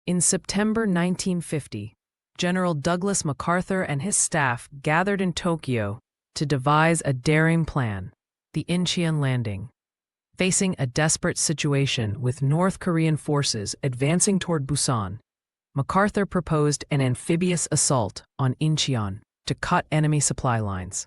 In September 1950, General Douglas MacArthur and his staff gathered in Tokyo to devise a daring plan, the Incheon Landing. Facing a desperate situation with North Korean forces advancing toward Busan, MacArthur proposed an amphibious assault on Incheon to cut enemy supply lines.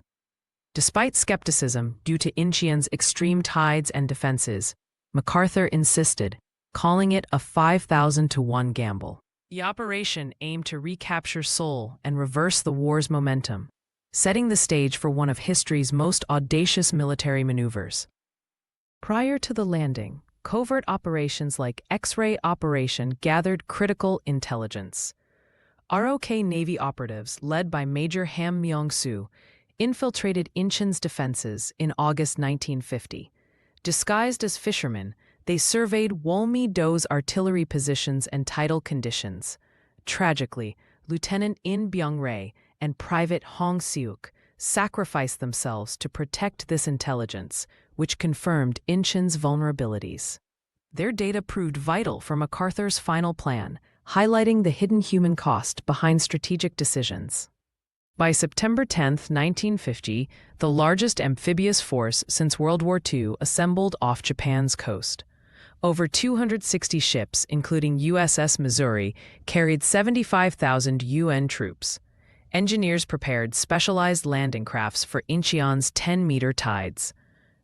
Despite skepticism due to Incheon's extreme tides and defenses, MacArthur insisted, calling it a 5,000-to-1 gamble. The operation aimed to recapture Seoul and reverse the war's momentum, setting the stage for one of history's most audacious military maneuvers. Prior to the landing, covert operations like X-ray Operation gathered critical intelligence. ROK Navy operatives, led by Major Ham Myung-soo, infiltrated Incheon's defenses in August 1950. Disguised as fishermen, they surveyed Wolmi-Do's artillery positions and tidal conditions. Tragically, Lieutenant In Byung-rae and Private Hong Seok sacrificed themselves to protect this intelligence, which confirmed Incheon's vulnerabilities. Their data proved vital for MacArthur's final plan, highlighting the hidden human cost behind strategic decisions. By September 10, 1950, the largest amphibious force since World War II assembled off Japan's coast. Over 260 ships, including USS Missouri, carried 75,000 UN troops. Engineers prepared specialized landing crafts for Incheon's 10-meter tides.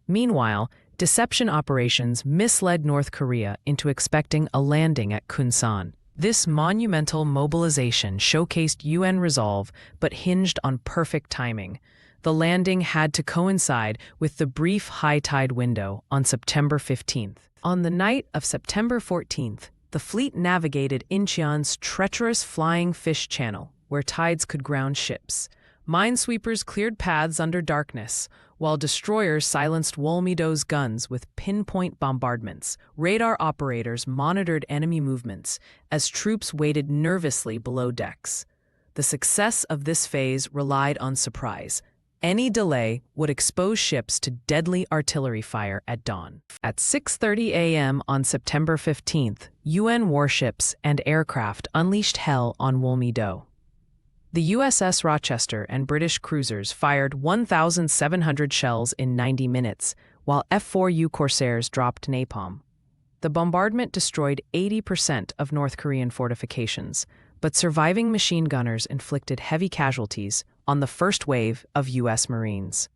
Meanwhile, deception operations misled North Korea into expecting a landing at Kunsan. This monumental mobilization showcased UN resolve but hinged on perfect timing. The landing had to coincide with the brief high tide window on September 15th. On the night of September 14th, the fleet navigated Incheon's treacherous Flying Fish Channel, where tides could ground ships. Minesweepers cleared paths under darkness, while destroyers silenced Wolmi-Do's guns with pinpoint bombardments. Radar operators monitored enemy movements as troops waited nervously below decks. The success of this phase relied on surprise. Any delay would expose ships to deadly artillery fire at dawn. At 6:30 a.m. on September 15th, UN warships and aircraft unleashed hell on Wolmi-Do. The USS Rochester and British cruisers fired 1,700 shells in 90 minutes, while F-4U Corsairs dropped napalm. The bombardment destroyed 80% of North Korean fortifications, but surviving machine gunners inflicted heavy casualties on the first wave of U.S. Marines.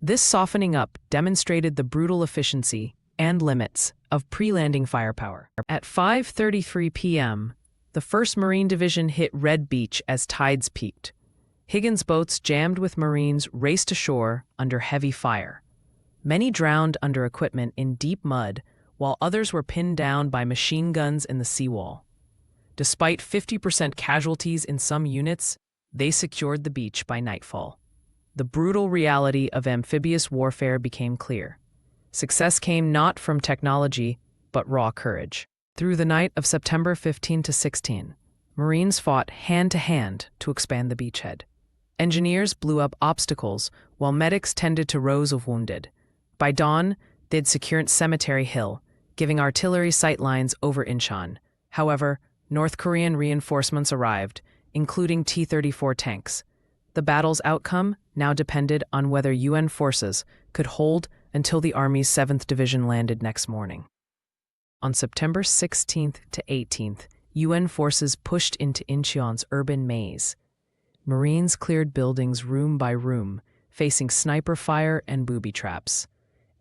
This softening up demonstrated the brutal efficiency and limits of pre-landing firepower. At 5:33 p.m., the 1st Marine Division hit Red Beach as tides peaked. Higgins boats jammed with Marines raced ashore under heavy fire. Many drowned under equipment in deep mud, while others were pinned down by machine guns in the seawall. Despite 50% casualties in some units, they secured the beach by nightfall. The brutal reality of amphibious warfare became clear. Success came not from technology, but raw courage. Through the night of September 15 to 16, Marines fought hand-to-hand to expand the beachhead. Engineers blew up obstacles, while medics tended to rows of wounded. By dawn, they'd secured Cemetery Hill, giving artillery sight lines over Incheon. However, North Korean reinforcements arrived, including T-34 tanks. The battle's outcome now depended on whether UN forces could hold until the Army's 7th Division landed next morning. On September 16th to 18th, UN forces pushed into Incheon's urban maze. Marines cleared buildings room by room, facing sniper fire and booby traps.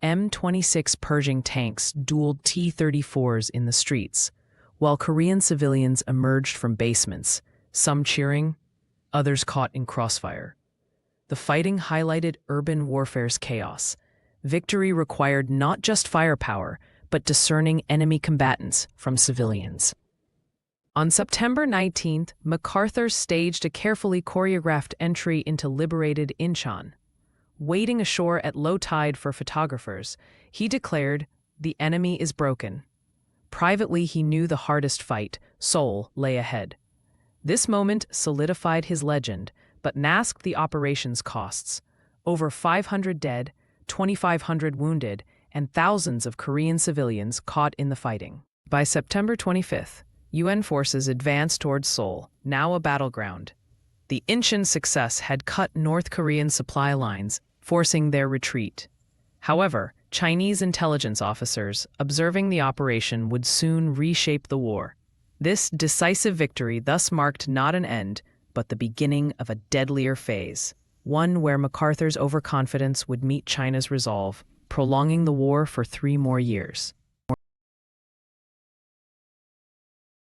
M-26 Pershing tanks dueled T-34s in the streets, while Korean civilians emerged from basements, some cheering, others caught in crossfire. The fighting highlighted urban warfare's chaos. Victory required not just firepower, but discerning enemy combatants from civilians. On September 19th, MacArthur staged a carefully choreographed entry into liberated Incheon. Wading ashore at low tide for photographers, he declared, "The enemy is broken." Privately, he knew the hardest fight, Seoul, lay ahead. This moment solidified his legend, but masked the operation's costs. Over 500 dead, 2,500 wounded, and thousands of Korean civilians caught in the fighting. By September 25th, UN forces advanced towards Seoul, now a battleground. The Incheon success had cut North Korean supply lines, forcing their retreat. However, Chinese intelligence officers, observing the operation, would soon reshape the war. This decisive victory thus marked not an end, but the beginning of a deadlier phase, one where MacArthur's overconfidence would meet China's resolve, prolonging the war for 3 more years.